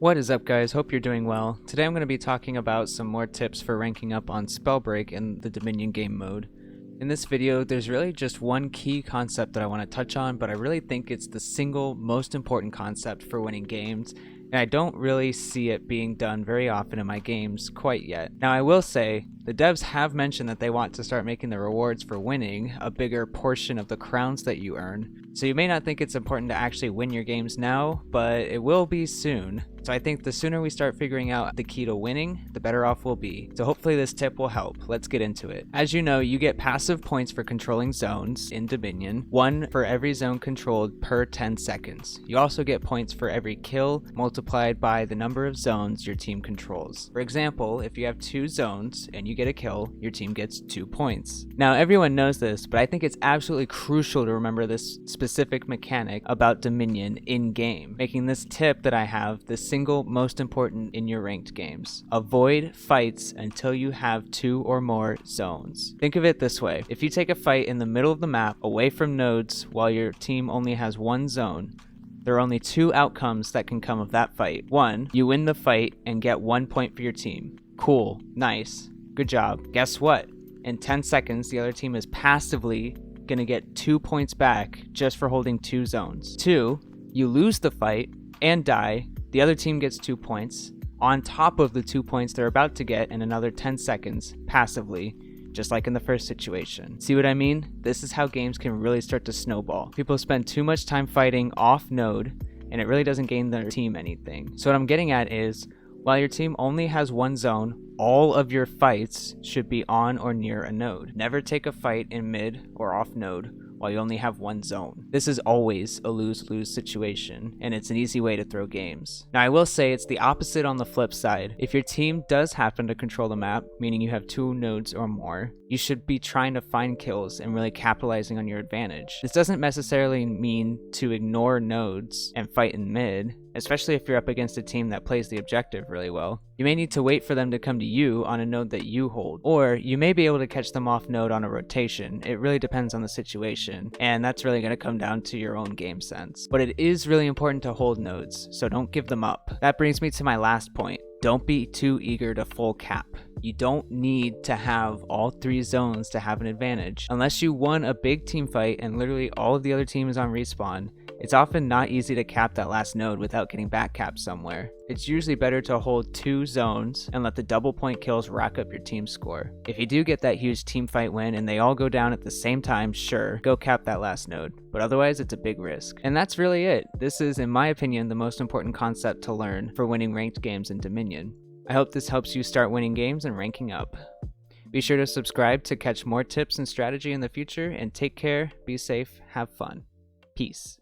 What is up, guys? Hope you're doing well. Today I'm going to be talking about some more tips for ranking up on Spellbreak in the Dominion game mode. In this video, there's really just one key concept that I want to touch on, but I really think it's the single most important concept for winning games, and I don't really see it being done very often in my games quite yet. Now, I will say, the devs have mentioned that they want to start making the rewards for winning a bigger portion of the crowns that you earn. So you may not think it's important to actually win your games now, but it will be soon. So I think the sooner we start figuring out the key to winning, the better off we'll be. So hopefully this tip will help. Let's get into it. As you know, you get passive points for controlling zones in Dominion, 1 for every zone controlled per 10 seconds. You also get points for every kill multiplied by the number of zones your team controls. For example, if you have 2 zones and you get a kill, your team gets 2 points. Now everyone knows this, but I think it's absolutely crucial to remember this specific mechanic about Dominion in-game, making this tip that I have the single most important in your ranked games. Avoid fights until you have 2 or more zones. Think of it this way: if you take a fight in the middle of the map away from nodes while your team only has 1 zone, there are only 2 outcomes that can come of that fight. 1, you win the fight and get 1 point for your team. Cool, nice, good job. Guess what? In 10 seconds, the other team is passively gonna get 2 points back just for holding 2 zones. 2, you lose the fight and die. The other team gets 2 points on top of the 2 points they're about to get in another 10 seconds passively, just like in the first situation. See what I mean? This is how games can really start to snowball. People spend too much time fighting off node, and it really doesn't gain their team anything. So what I'm getting at is, while your team only has 1 zone, all of your fights should be on or near a node. Never take a fight in mid or off node while you only have 1 zone. This is always a lose-lose situation, and it's an easy way to throw games. Now, I will say it's the opposite on the flip side. If your team does happen to control the map, meaning you have 2 nodes or more, you should be trying to find kills and really capitalizing on your advantage. This doesn't necessarily mean to ignore nodes and fight in mid, especially if you're up against a team that plays the objective really well. You may need to wait for them to come to you on a node that you hold, or you may be able to catch them off node on a rotation. It really depends on the situation, and that's really going to come down to your own game sense. But it is really important to hold nodes, so don't give them up. That brings me to my last point. Don't be too eager to full cap. You don't need to have all 3 zones to have an advantage. Unless you won a big team fight and literally all of the other team is on respawn, it's often not easy to cap that last node without getting back capped somewhere. It's usually better to hold 2 zones and let the double point kills rack up your team score. If you do get that huge team fight win and they all go down at the same time, sure, go cap that last node, but otherwise it's a big risk. And that's really it. This is, in my opinion, the most important concept to learn for winning ranked games in Dominion. I hope this helps you start winning games and ranking up. Be sure to subscribe to catch more tips and strategy in the future, and take care, be safe, have fun. Peace.